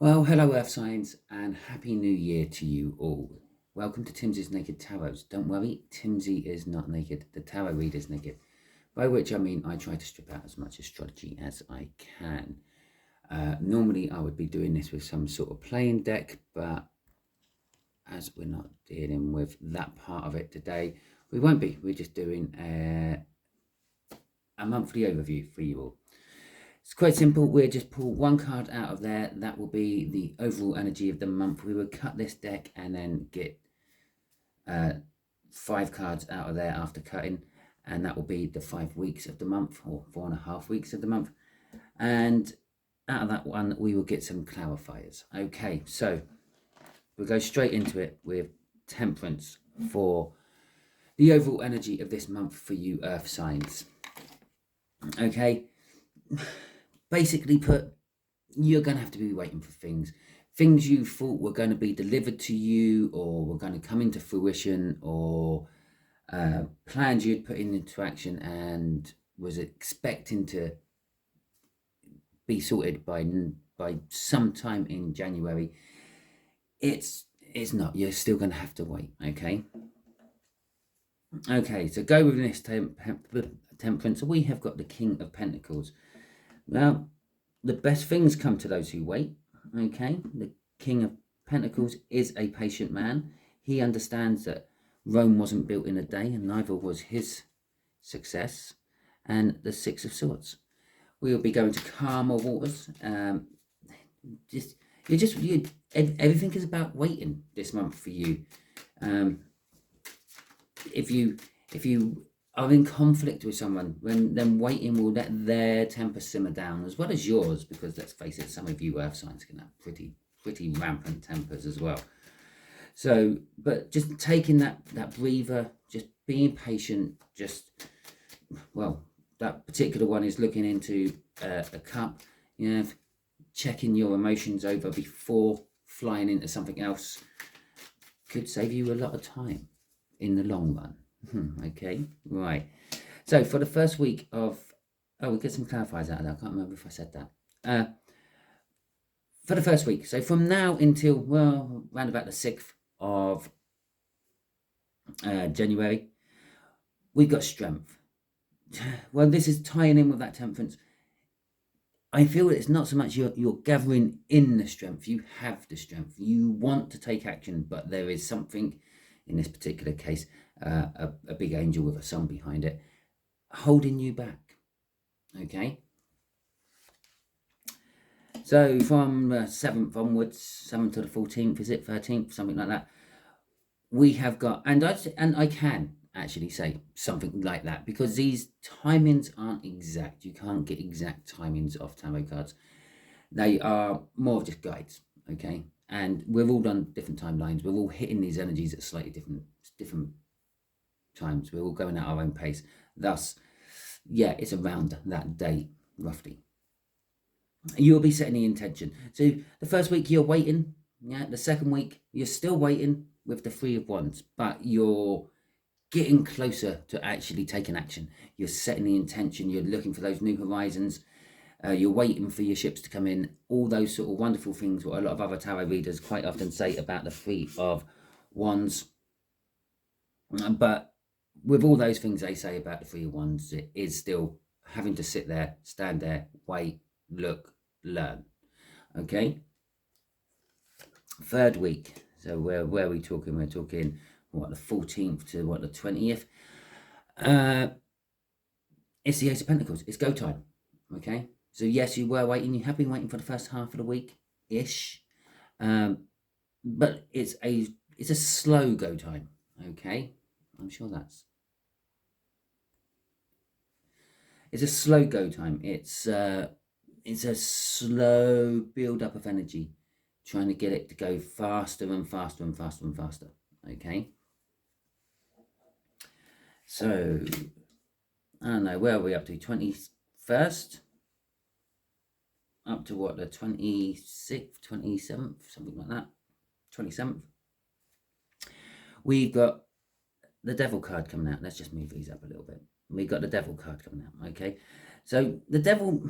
Well, hello Earth Signs and Happy New Year to you all. Welcome to Timsy's Naked Tarot. Don't worry, Timsy is not naked. The tarot reader is naked. By which I mean I try to strip out as much astrology as I can. Normally I would be doing this with some sort of playing deck, but as we're not dealing with that part of it today, we won't be. We're just doing a monthly overview for you all. It's quite simple. We'll just pull one card out of there. That will be the overall energy of the month. We will cut this deck and then get 5 cards out of there after cutting. And that will be the 5 weeks of the month, or 4.5 weeks of the month. And out of that one, we will get some clarifiers. Okay, so we'll go straight into it with Temperance for the overall energy of this month for you Earth signs. Okay. Basically put, you're going to have to be waiting for things you thought were going to be delivered to you, or were going to come into fruition, or plans you'd put into action and was expecting to be sorted by sometime in January. It's not. You're still going to have to wait. Okay, so go with this Temperance. We have got the King of Pentacles. Now, the best things come to those who wait, okay? The King of Pentacles is a patient man. He understands that Rome wasn't built in a day, and neither was his success. And the Six of Swords. We will be going to calmer waters. Everything is about waiting this month for you. If you are in conflict with someone, then waiting will let their temper simmer down as well as yours, because let's face it, some of you Earth signs can have pretty rampant tempers as well. So, but just taking that breather, just being patient, that particular one is looking into a cup, checking your emotions over before flying into something else could save you a lot of time in the long run. Okay, right. So for the first week of, we'll get some clarifiers out of that. I can't remember if I said that. For the first week, so from now until, around about the 6th of January, we've got strength. Well, this is tying in with that Temperance. I feel it's not so much you're gathering in the strength. You have the strength. You want to take action, but there is something, in this particular case, a big angel with a sun behind it, holding you back. Okay. So from 7th onwards, 7th to the 14th, is it 13th, something like that? We have got, and I can actually say something like that, because these timings aren't exact. You can't get exact timings off tarot cards. They are more of just guides. Okay. And we're all on different timelines. We're all hitting these energies at slightly different times. We're all going at our own pace. Thus, it's around that date, roughly. You'll be setting the intention. So the first week you're waiting. The second week you're still waiting with the Three of Wands, but you're getting closer to actually taking action. You're setting the intention. You're looking for those new horizons. You're waiting for your ships to come in. All those sort of wonderful things what a lot of other tarot readers quite often say about the Three of Wands. But with all those things they say about the Three of Wands, it is still having to sit there, stand there, wait, look, learn. Okay. Third week. So where are we talking? We're talking the 14th to the 20th. It's the Ace of Pentacles. It's go time. Okay. So yes, you were waiting. You have been waiting for the first half of the week ish, but it's a slow go time. Okay, I'm sure it's a slow go time. It's a slow build up of energy, trying to get it to go faster and faster and faster and faster. Okay. So I don't know, where are we up to? 21st. Up to the 26th, 27th, something like that. 27th. We've got the Devil card coming out. Let's just move these up a little bit. We've got the Devil card coming out. Okay. So the Devil,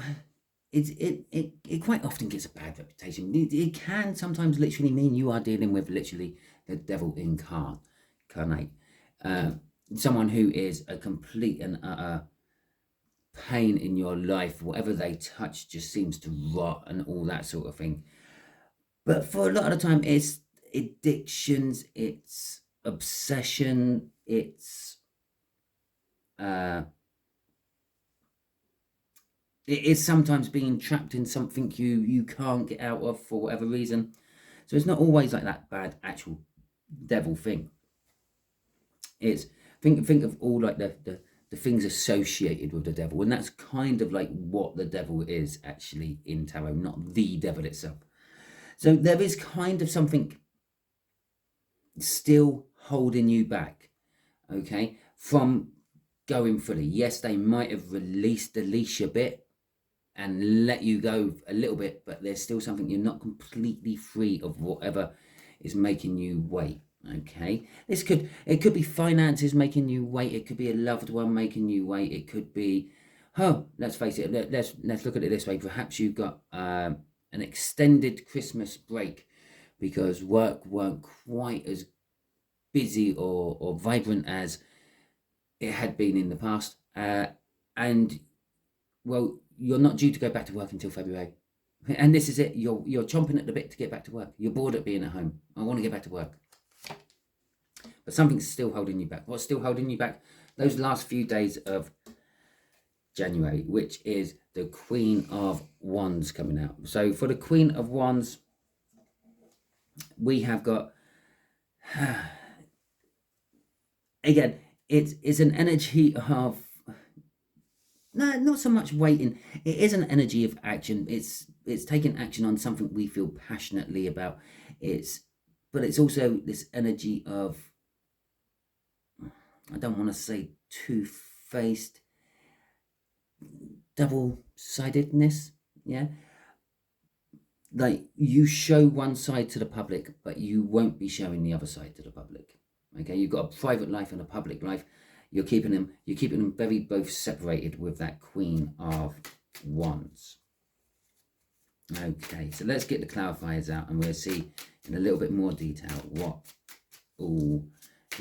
it quite often gets a bad reputation. It can sometimes literally mean you are dealing with literally the devil incarnate. Someone who is a complete and utter pain in your life. Whatever they touch just seems to rot and all that sort of thing. But for a lot of the time, it's addictions, it's obsession, it's it is sometimes being trapped in something you can't get out of for whatever reason. So it's not always like that bad actual devil thing. It's think of all like the things associated with the devil, and that's kind of like what the devil is actually in tarot, not the devil itself. So there is kind of something still holding you back, okay, from going fully. Yes, they might have released the leash a bit and let you go a little bit, but there's still something. You're not completely free of whatever is making you wait. Okay, it could be finances making you wait. It could be a loved one making you wait. It could be, let's face it. Let's look at it this way. Perhaps you've got an extended Christmas break because work weren't quite as busy or vibrant as it had been in the past, and well, you're not due to go back to work until February. And this is it. You're chomping at the bit to get back to work. You're bored at being at home. I want to get back to work. But something's still holding you back. What's still holding you back? Those last few days of January, which is the Queen of Wands coming out. So for the Queen of Wands, we have got, again, it's an energy of, no, not so much waiting. It is an energy of action. It's taking action on something we feel passionately about. But it's also this energy of, I don't want to say two-faced, double-sidedness. Yeah, like you show one side to the public, but you won't be showing the other side to the public. Okay, you've got a private life and a public life. You're keeping them very both separated with that Queen of Wands. Okay, so let's get the clarifiers out and we'll see in a little bit more detail what all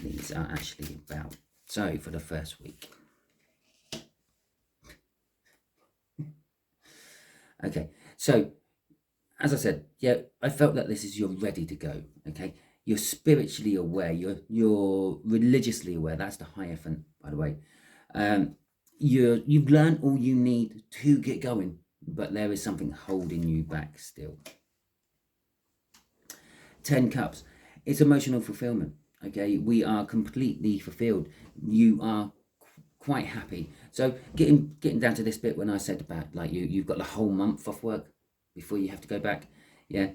these are actually about. So for the first week. Okay, so as I said, yeah, I felt that this is you're ready to go. Okay, you're spiritually aware, you're religiously aware. That's the Hierophant, by the way. You've learned all you need to get going, but there is something holding you back still. 10 Cups, it's emotional fulfillment. Okay, we are completely fulfilled. You are quite happy. So getting down to this bit when I said about like you've got the whole month off work before you have to go back. Yeah,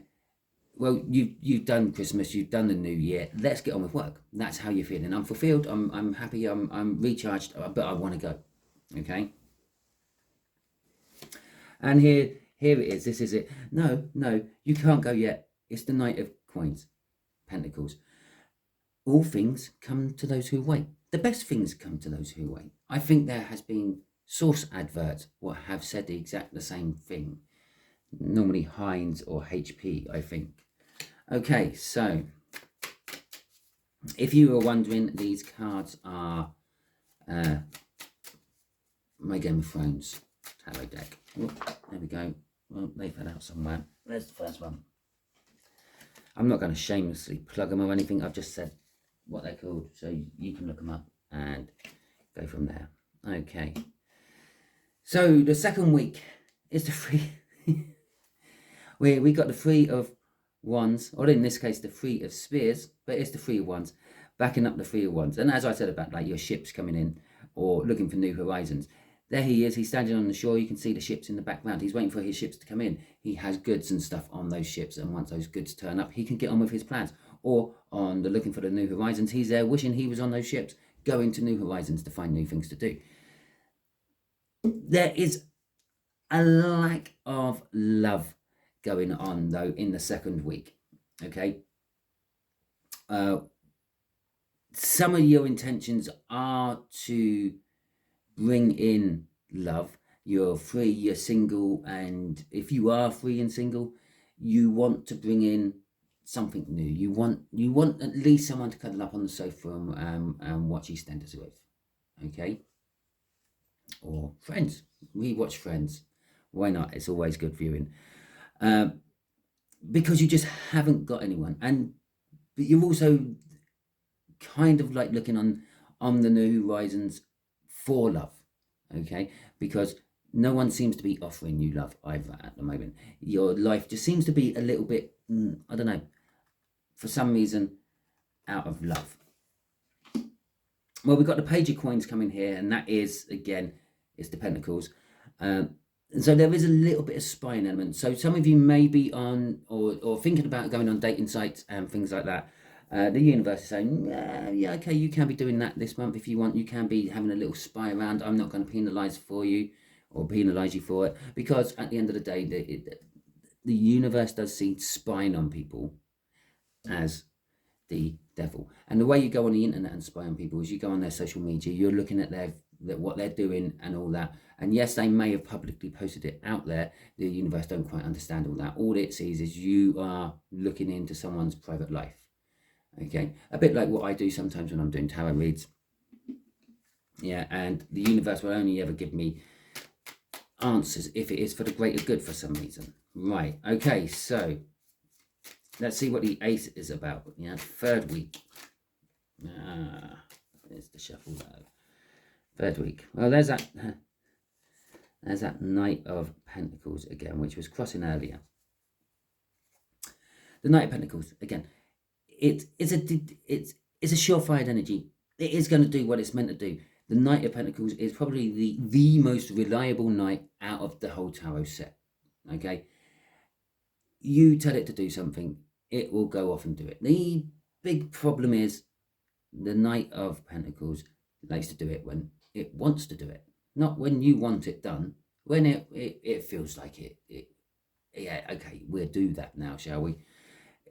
well, you've done Christmas, you've done the New Year. Let's get on with work. That's how you're feeling. I'm fulfilled. I'm happy. I'm recharged. But I want to go. Okay. And here it is. This is it. No, you can't go yet. It's the Knight of Coins, Pentacles. All things come to those who wait. The best things come to those who wait. I think there has been source adverts what have said the exact the same thing. Normally Heinz or HP, I think. Okay, so if you were wondering, these cards are my Game of Thrones tarot deck. Oh, there we go. Well, they fell out somewhere. There's the first one. I'm not going to shamelessly plug them or anything. I've just said what they're called, so you can look them up and go from there. Okay. So the second week is the free. we got the Three of Wands, or in this case the Three of Spears, but it's the Three of Wands, backing up the Three of Wands. And as I said about like your ships coming in or looking for new horizons, there he is. He's standing on the shore. You can see the ships in the background. He's waiting for his ships to come in. He has goods and stuff on those ships, and once those goods turn up, he can get on with his plans. Or on the looking for the new horizons, he's there wishing he was on those ships, going to new horizons to find new things to do. There is a lack of love going on though in the second week. Okay, some of your intentions are to bring in love. you're free, you're single, and if you are free and single, you want to bring in something new. You want at least someone to cuddle up on the sofa and watch EastEnders with, okay? Or Friends. We watch Friends. Why not? It's always good viewing. Because you just haven't got anyone, but you're also kind of like looking on the new horizons for love, okay? Because no one seems to be offering you love either at the moment. Your life just seems to be a little bit, I don't know, for some reason, out of love. Well, we've got the Page of Coins coming here, and that is, again, it's the Pentacles. So there is a little bit of spying element. So some of you may be on or thinking about going on dating sites and things like that. The universe is saying, yeah, okay, you can be doing that this month if you want. You can be having a little spy around. I'm not going to penalise for you or penalise you for it, because at the end of the day, the universe does see spying on people as the devil. And the way you go on the internet and spy on people is you go on their social media, you're looking at what they're doing and all that. And yes, they may have publicly posted it out there. The universe don't quite understand all that. All it sees is you are looking into someone's private life. Okay, a bit like what I do sometimes when I'm doing tarot reads. Yeah, and the universe will only ever give me answers if it is for the greater good for some reason. Right, okay, so let's see what the Ace is about. Yeah, third week. There's the shuffle though. Third week. Well, there's that Knight of Pentacles again, which was crossing earlier. The Knight of Pentacles again. It's a surefire energy. It is going to do what it's meant to do. The Knight of Pentacles is probably the most reliable knight out of the whole tarot set. Okay, you tell it to do something, it will go off and do it. The big problem is the Knight of Pentacles likes to do it when it wants to do it, not when you want it done. When it feels like it. Yeah, okay, we'll do that now, shall we?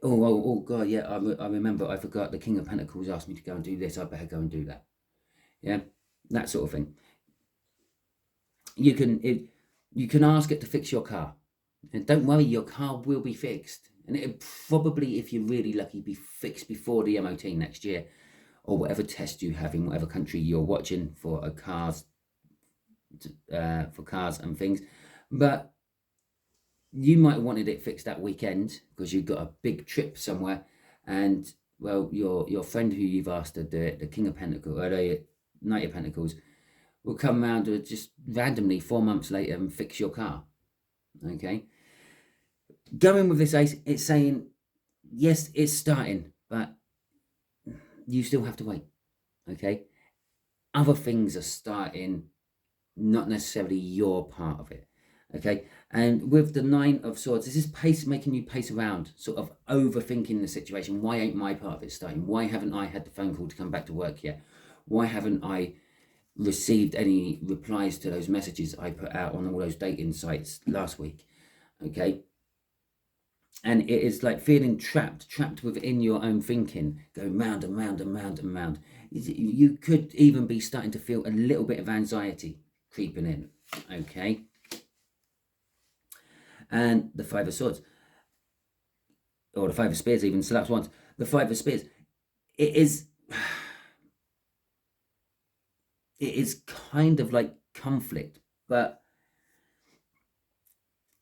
Oh God, yeah, I remember, I forgot, the King of Pentacles asked me to go and do this, I better go and do that. Yeah, that sort of thing. You can ask it to fix your car, and don't worry, your car will be fixed, and it'll probably, if you're really lucky, be fixed before the MOT next year, or whatever test you have in whatever country you're watching for cars and things. But you might have wanted it fixed that weekend because you've got a big trip somewhere, and well, your friend who you've asked to do it, the King of Pentacles, or the Knight of Pentacles, will come around to just randomly 4 months later and fix your car. Okay, going with this Ace, it's saying yes, it's starting, but you still have to wait. Okay, other things are starting, not necessarily your part of it. Okay, and with the Nine of Swords, this is making you pace around, sort of overthinking the situation. Why ain't my part of it starting? Why haven't I had the phone call to come back to work yet? Why haven't I received any replies to those messages I put out on all those dating sites last week? Okay, and it is like feeling trapped within your own thinking, going round and round and round and round. You could even be starting to feel a little bit of anxiety creeping in. Okay, and the Five of Swords, or the Five of Spears even, so that's once. The Five of Spears, it is kind of like conflict, but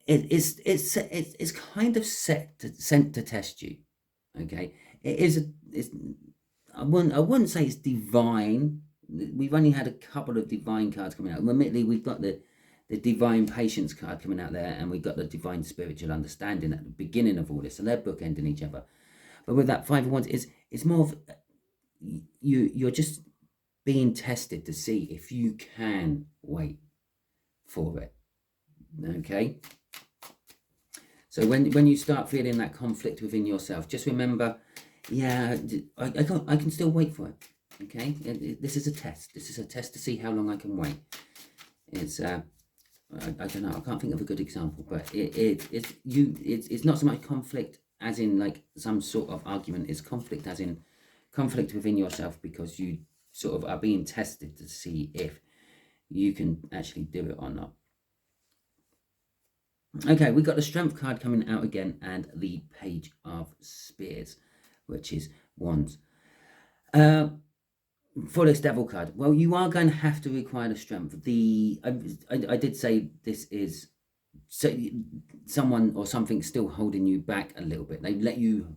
it's kind of sent to test you. Okay, I wouldn't say it's divine. We've only had a couple of divine cards coming out. Admittedly, we've got the divine patience card coming out there, and we've got the divine spiritual understanding at the beginning of all this, so they're bookending each other. But with that Five of Wands, it's more of you're just being tested to see if you can wait for it. Okay, so when you start feeling that conflict within yourself, just remember, yeah, I can still wait for it. Okay, this is a test. This is a test to see how long I can wait. It's I don't know, I can't think of a good example, but it's not so much conflict as in like some sort of argument. It's conflict as in conflict within yourself, because you sort of are being tested to see if you can actually do it or not. Okay, we got the Strength card coming out again, and the Page of Spears, which is Wands. For this Devil card, well, you are going to have to require the Strength. I did say this is someone or something still holding you back a little bit. They let you.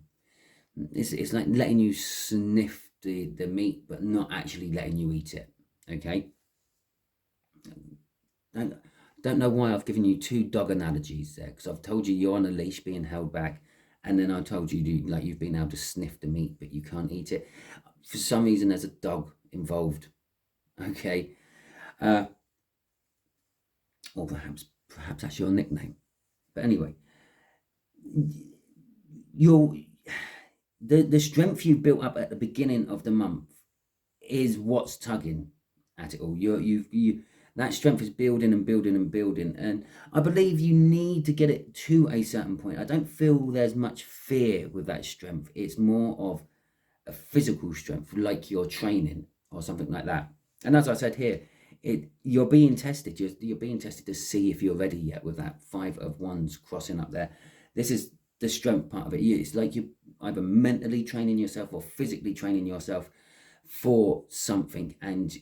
It's like letting you sniff the meat, but not actually letting you eat it. Okay. Don't know why I've given you two dog analogies there, because I've told you you're on a leash being held back, and then I told you like you've been able to sniff the meat but you can't eat it. For some reason there's a dog involved. Okay. Or perhaps that's your nickname. But anyway, the strength you built up at the beginning of the month is what's tugging at it all. You that strength is building and building and building, and I believe you need to get it to a certain point. I don't feel there's much fear with that strength. It's more of a physical strength, like you're training or something like that. And as I said here, you're being tested. You're being tested to see if you're ready yet with that 5 of Wands crossing up there. This is the strength part of it. It's like you're either mentally training yourself or physically training yourself for something, and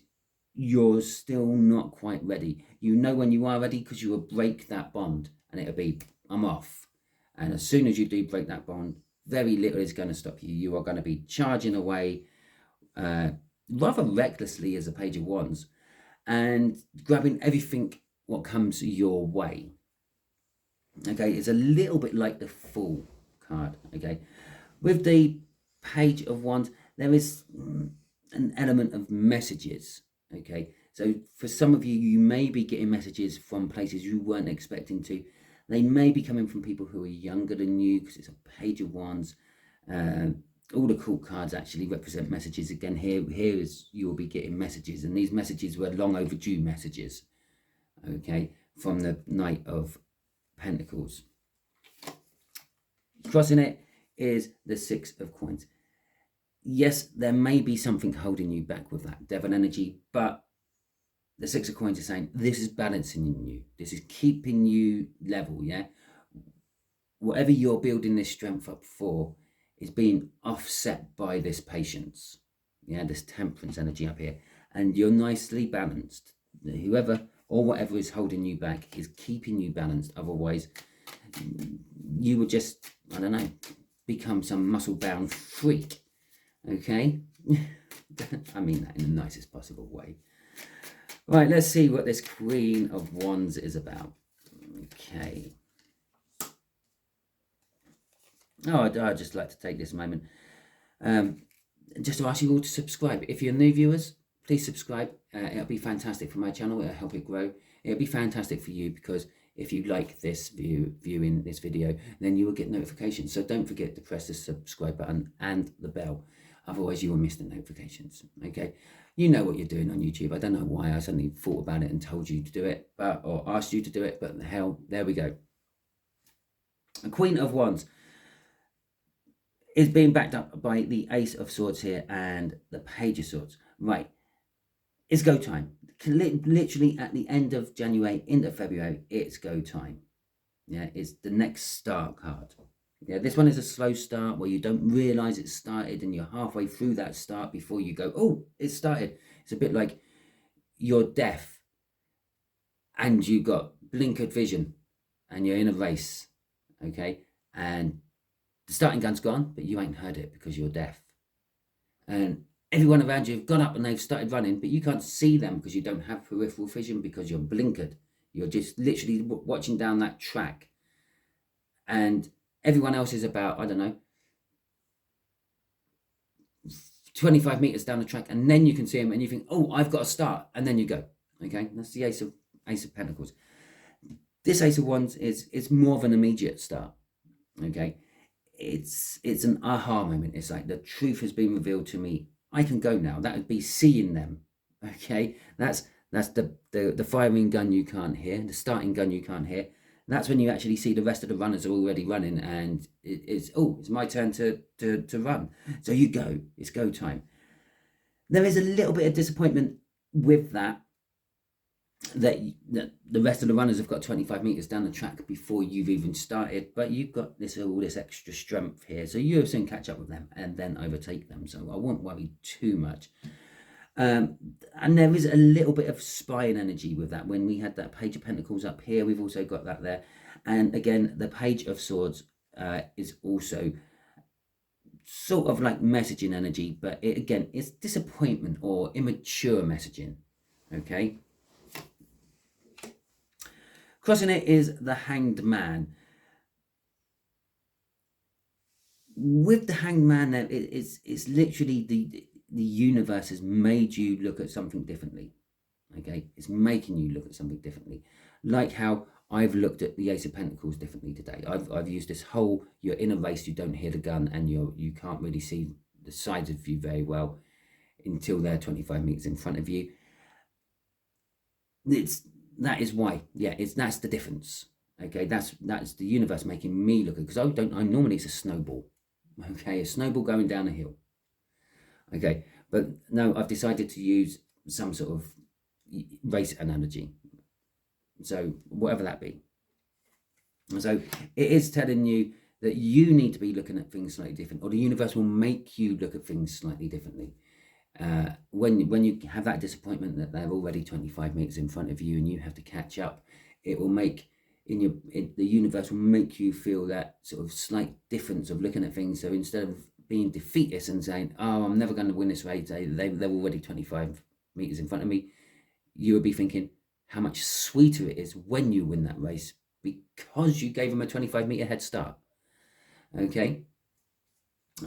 you're still not quite ready. You know when you are ready, because you will break that bond and it'll be, I'm off. And as soon as you do break that bond, very little is going to stop you. You are going to be charging away rather recklessly as a Page of Wands, and grabbing everything what comes your way. Okay, it's a little bit like the Fool card. Okay, with the Page of Wands, there is an element of messages. Okay, so for some of you, you may be getting messages from places you weren't expecting to. They may be coming from people who are younger than you, because it's a Page of Wands. All the court cards actually represent messages. Again, here is you will be getting messages, and these messages were long overdue messages. Okay, from the Knight of Pentacles. Crossing it is the 6 of Coins. Yes, there may be something holding you back with that Devil energy, but the 6 of Coins is saying this is balancing you. This is keeping you level, yeah? Whatever you're building this strength up for is being offset by this patience, yeah? This Temperance energy up here. And you're nicely balanced. Whoever or whatever is holding you back is keeping you balanced. Otherwise, you would just, I don't know, become some muscle-bound freak. Okay, I mean that in the nicest possible way. Right, let's see what this Queen of Wands is about. Okay. Oh, I'd just like to take this moment just to ask you all to subscribe. If you're new viewers, please subscribe. It'll be fantastic for my channel. It'll help it grow. It'll be fantastic for you, because if you like this viewing this video, then you will get notifications. So don't forget to press the subscribe button and the bell. Otherwise, you will miss the notifications. Okay, you know what you're doing on YouTube. I don't know why I suddenly thought about it and told you to do it, or asked you to do it. But the hell, there we go. A Queen of Wands is being backed up by the Ace of Swords here and the Page of Swords. Right, it's go time. Literally at the end of January, into February, it's go time. Yeah, it's the next start card. Yeah, this one is a slow start where you don't realize it started, and you're halfway through that start before you go, oh, it started. It's a bit like you're deaf and you got blinkered vision and you're in a race, okay? And the starting gun's gone, but you ain't heard it because you're deaf. And everyone around you have gone up and they've started running, but you can't see them because you don't have peripheral vision, because you're blinkered. You're just literally watching down that track. And everyone else is about, I don't know, 25 meters down the track, and then you can see them and you think, oh, I've got to start, and then you go. Okay, that's the Ace of Pentacles. This Ace of Wands is more of an immediate start. Okay, it's an aha moment. It's like the truth has been revealed to me. I can go now. That would be seeing them. Okay, that's the firing gun you can't hear, the starting gun you can't hear. That's when you actually see the rest of the runners are already running, and it's my turn to run. So you go. It's go time. There is a little bit of disappointment with that, that the rest of the runners have got 25 meters down the track before you've even started, but you've got all this extra strength here, so you'll soon catch up with them and then overtake them. So I won't worry too much. And there is a little bit of spine energy with that. When we had that Page of Pentacles up here, we've also got that there. And again, the Page of Swords is also sort of like messaging energy, but again, it's disappointment or immature messaging. Okay. Crossing it is the Hanged Man. With the Hanged Man, there, it's literally the universe has made you look at something differently. Okay, it's making you look at something differently, like how I've looked at the Ace of Pentacles differently today. I've used this whole, you're in a race, you don't hear the gun, and you can't really see the sides of you very well until they're 25 meters in front of you. That is why, yeah, that's the difference. Okay, that's the universe making me look at, because I'm normally, it's a snowball. Okay, a snowball going down a hill. Okay, but no, I've decided to use some sort of race analogy. So whatever that be. So it is telling you that you need to be looking at things slightly different, or the universe will make you look at things slightly differently. When you have that disappointment that they're already 25 meters in front of you and you have to catch up, it will make the universe will make you feel that sort of slight difference of looking at things. So instead of being defeatist and saying, oh, I'm never going to win this race, they're already 25 meters in front of me, you will be thinking how much sweeter it is when you win that race because you gave them a 25 meter head start. Okay,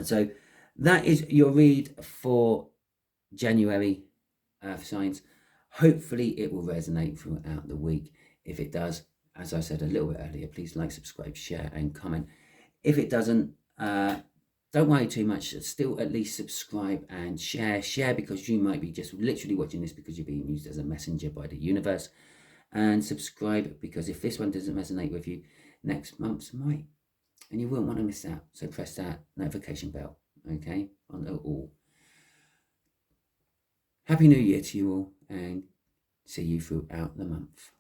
so that is your read for January, Earth signs. Hopefully it will resonate throughout the week. If it does, as I said a little bit earlier, please like, subscribe, share and comment. If it doesn't, don't worry too much. Still at least subscribe and share, because you might be just literally watching this because you're being used as a messenger by the universe. And subscribe, because if this one doesn't resonate with you, next month's might, and you won't want to miss out. So press that notification bell, okay, on all. Happy New Year to you all, and see you throughout the month.